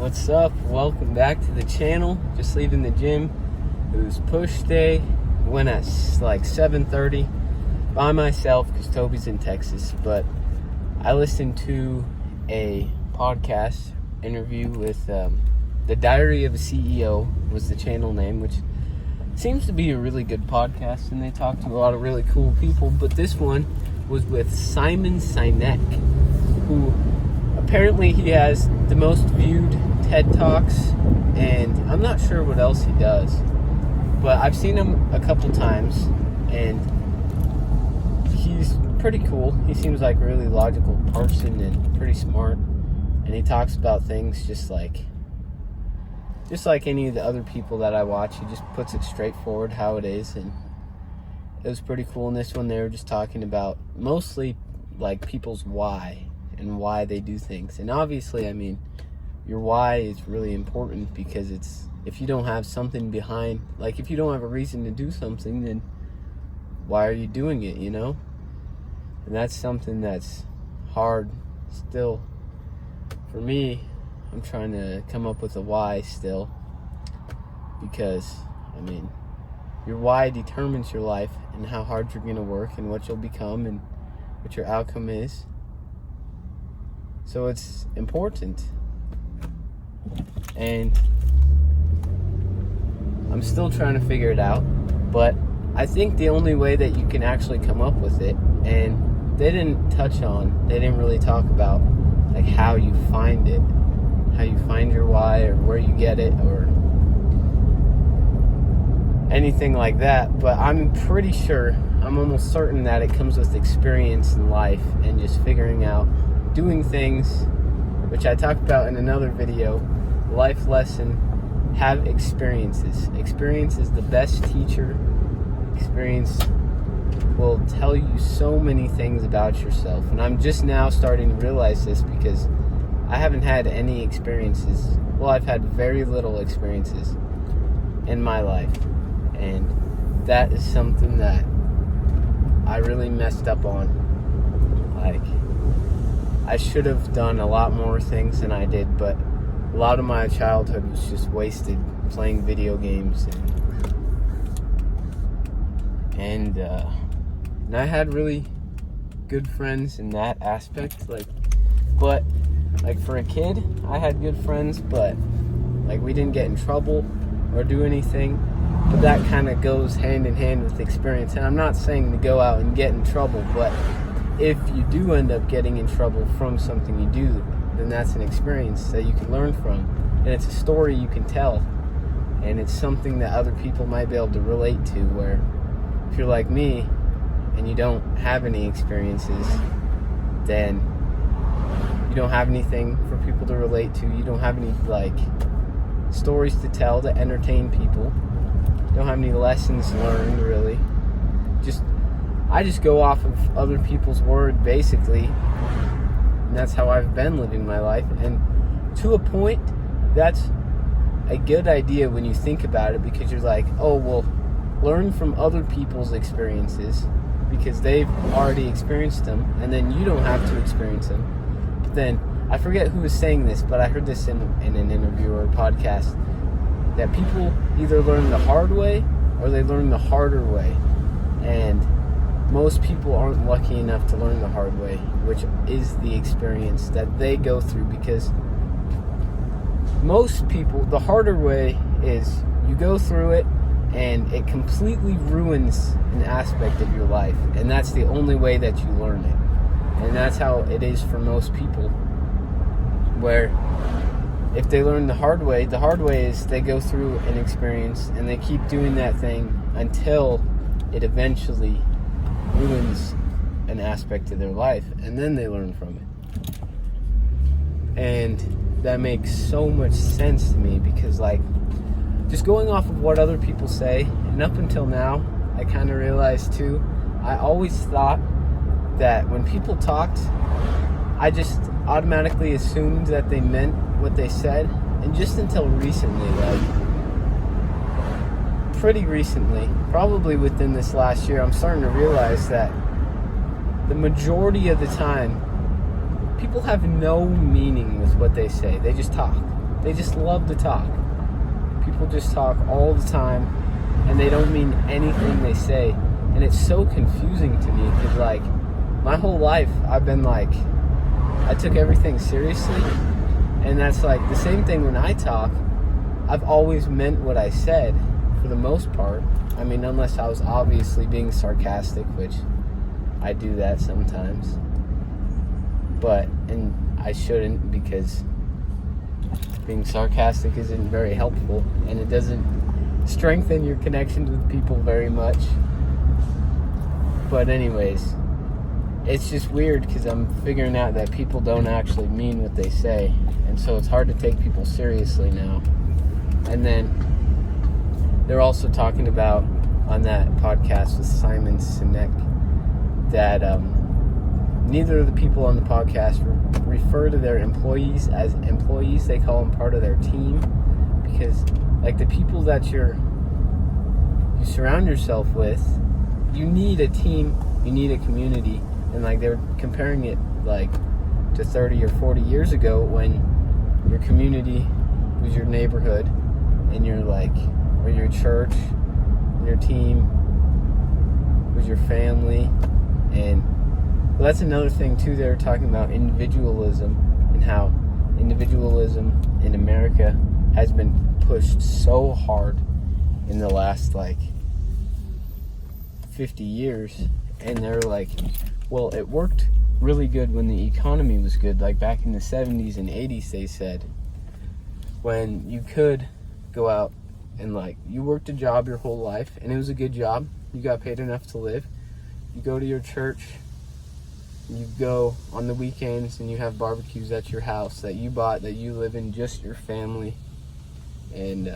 What's up? Welcome back to the channel. Just leaving the gym. It was push day. Went at like 7:30 by myself because Toby's in Texas. But I listened to a podcast interview with The Diary of a CEO was the channel name, which seems to be a really good podcast, and they talk to a lot of really cool people. But this one was with Simon Sinek, who apparently he has the most viewed TED Talks, and I'm not sure what else he does, but I've seen him a couple times, and he's pretty cool. He seems like a really logical person and pretty smart, and he talks about things just like any of the other people that I watch. He just puts it straightforward how it is, and it was pretty cool. In this one, they were just talking about mostly like people's why and why they do things. And obviously, I mean, your why is really important, because it's, if you don't have something behind, like if you don't have a reason to do something, then why are you doing it, you know? And that's something that's hard still. For me, I'm trying to come up with a why still, because, I mean, your why determines your life and how hard you're going to work and what you'll become and what your outcome is. So it's important, and I'm still trying to figure it out, but I think the only way that you can actually come up with it, and they didn't really talk about like how you find it, how you find your why, or where you get it, or anything like that, but I'm pretty sure, I'm almost certain that it comes with experience in life and just figuring out, doing things, which I talked about in another video, life lesson, have experiences. Experience is the best teacher. Experience will tell you so many things about yourself, and I'm just now starting to realize this, because I haven't had any experiences. Well, I've had very little experiences in my life, and that is something that I really messed up on. Like, I should have done a lot more things than I did, but a lot of my childhood was just wasted playing video games, and I had really good friends in that aspect, but for a kid, I had good friends, but like we didn't get in trouble or do anything. But that kind of goes hand in hand with experience. And I'm not saying to go out and get in trouble, but if you do end up getting in trouble from something you do, then that's an experience that you can learn from. And it's a story you can tell. And it's something that other people might be able to relate to, where if you're like me and you don't have any experiences, then you don't have anything for people to relate to. You don't have any stories to tell to entertain people. You don't have any lessons learned, really. I just go off of other people's word, basically, and that's how I've been living my life. And to a point, that's a good idea when you think about it, because you're like, oh, well, learn from other people's experiences because they've already experienced them, and then you don't have to experience them. But then, I forget who was saying this, but I heard this in an interview or a podcast, that people either learn the hard way or they learn the harder way. And most people aren't lucky enough to learn the hard way, which is the experience that they go through, because most people, the harder way is you go through it and it completely ruins an aspect of your life, and that's the only way that you learn it. And that's how it is for most people, where if they learn the hard way is they go through an experience and they keep doing that thing until it eventually ruins an aspect of their life, and then they learn from it. And that makes so much sense to me, because just going off of what other people say, and up until now, I kind of realized too, I always thought that when people talked, I just automatically assumed that they meant what they said. And just until recently, pretty recently, probably within this last year, I'm starting to realize that the majority of the time, people have no meaning with what they say. They just talk. they just love to talk. People just talk all the time, and they don't mean anything they say. And it's so confusing to me because, like, my whole life I've been like, I took everything seriously. And that's like the same thing when I talk. I've always meant what I said for the most part. I mean, unless I was obviously being sarcastic, which I do that sometimes. And I shouldn't, because being sarcastic isn't very helpful, and it doesn't strengthen your connections with people very much. But anyways, it's just weird because I'm figuring out that people don't actually mean what they say, and so it's hard to take people seriously now. And then they're also talking about, on that podcast with Simon Sinek, that neither of the people on the podcast refer to their employees as employees. They call them part of their team, because like the people that you surround yourself with, you need a team, you need a community. And like they're comparing it like to 30 or 40 years ago, when your community was your neighborhood and your or your church, your team was your family. And well, that's another thing too. They're talking about individualism, and how individualism in America has been pushed so hard in the last 50 years. And they're like, well, it worked really good when the economy was good, like back in the 70s and 80s, they said, when you could go out and you worked a job your whole life, and it was a good job, you got paid enough to live, you go to your church, you go on the weekends, and you have barbecues at your house that you bought, that you live in, just your family, and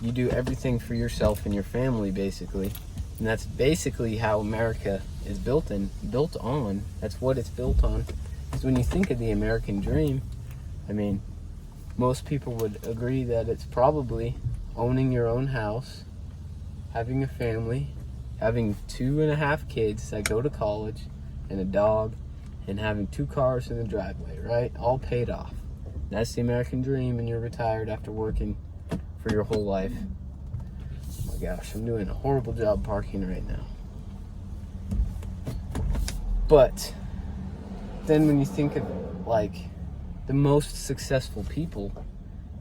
you do everything for yourself and your family, basically. And that's basically how America is built on. That's what it's built on. Because when you think of the American dream, I mean, most people would agree that it's probably owning your own house, having a family, having 2.5 kids that go to college, and a dog, and having 2 cars in the driveway, right? All paid off. That's the American dream, and you're retired after working for your whole life. Oh my gosh, I'm doing a horrible job parking right now. But then when you think of the most successful people,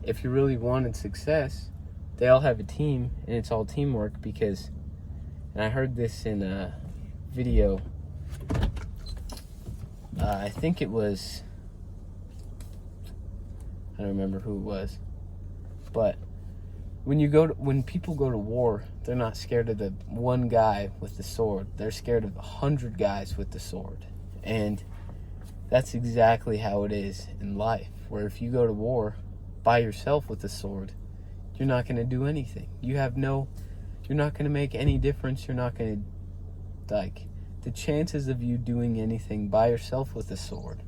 if you really wanted success, they all have a team, and it's all teamwork. Because, and I heard this in a video, I think it was, I don't remember who it was, but when people go to war, they're not scared of the one guy with the sword. They're scared of 100 guys with the sword. And that's exactly how it is in life, where if you go to war by yourself with the sword, you're not going to do anything. You're not going to make any difference. You're not going to, the chances of you doing anything by yourself with a sword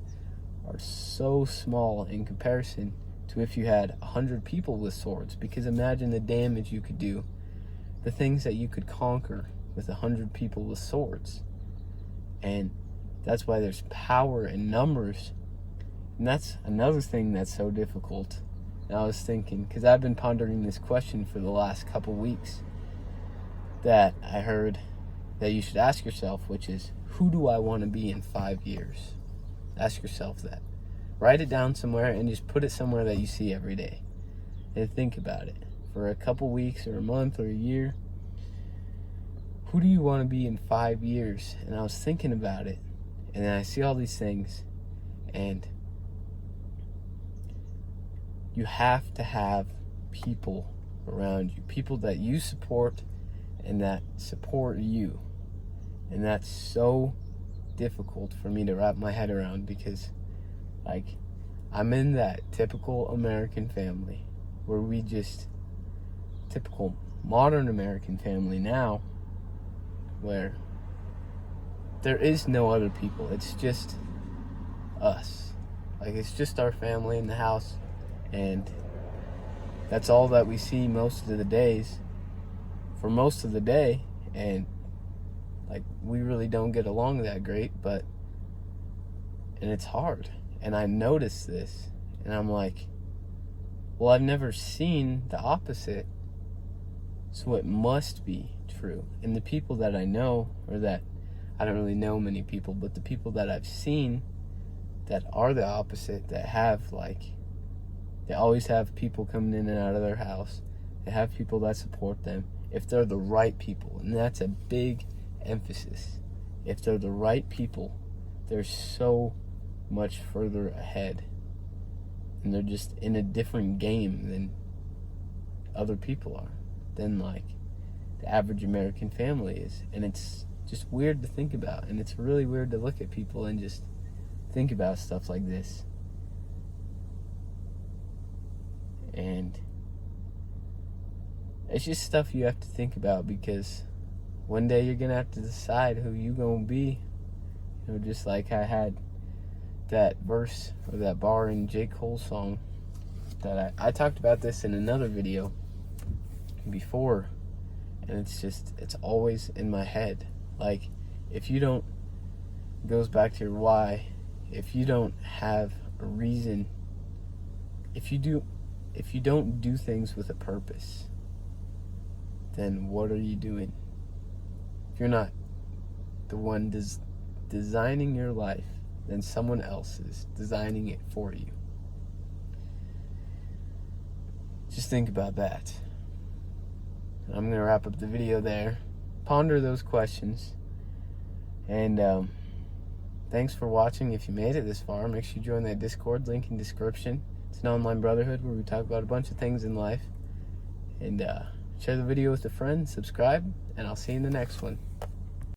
are so small in comparison to if you had 100 people with swords. Because imagine the damage you could do, the things that you could conquer with 100 people with swords. And that's why there's power in numbers. And that's another thing that's so difficult. And I was thinking, because I've been pondering this question for the last couple weeks, that I heard that you should ask yourself, which is, who do I want to be in 5 years? Ask yourself that. Write it down somewhere and just put it somewhere that you see every day. And think about it for a couple weeks or a month or a year. Who do you want to be in 5 years? And I was thinking about it, and then I see all these things, and you have to have people around you, people that you support and that support you. And that's so difficult for me to wrap my head around, because I'm in that typical American family where typical modern American family now, where there is no other people. It's just us. It's just our family in the house, and that's all that we see most of the days, for most of the day. And we really don't get along that great, and it's hard. And I noticed this, and I'm like, well, I've never seen the opposite, so it must be true. And the people that I know, or that I don't really know many people, but the people that I've seen that are the opposite, that have they always have people coming in and out of their house. They have people that support them if they're the right people. And that's a big emphasis. If they're the right people, they're so much further ahead. And they're just in a different game than other people are, than the average American family is. And it's just weird to think about. And it's really weird to look at people and just think about stuff like this. And it's just stuff you have to think about, because one day you're gonna have to decide who you gonna be. You know, just like I had that verse or that bar in J. Cole's song that I talked about this in another video before, and it's always in my head. Like, if you don't, it goes back to your why. If you don't have a reason, if you don't do things with a purpose, then what are you doing? If you're not the one designing your life, then someone else is designing it for you. Just think about that. I'm going to wrap up the video there. Ponder those questions. And thanks for watching. If you made it this far, make sure you join that Discord, link in description. It's an online brotherhood where we talk about a bunch of things in life. And share the video with a friend, subscribe, and I'll see you in the next one.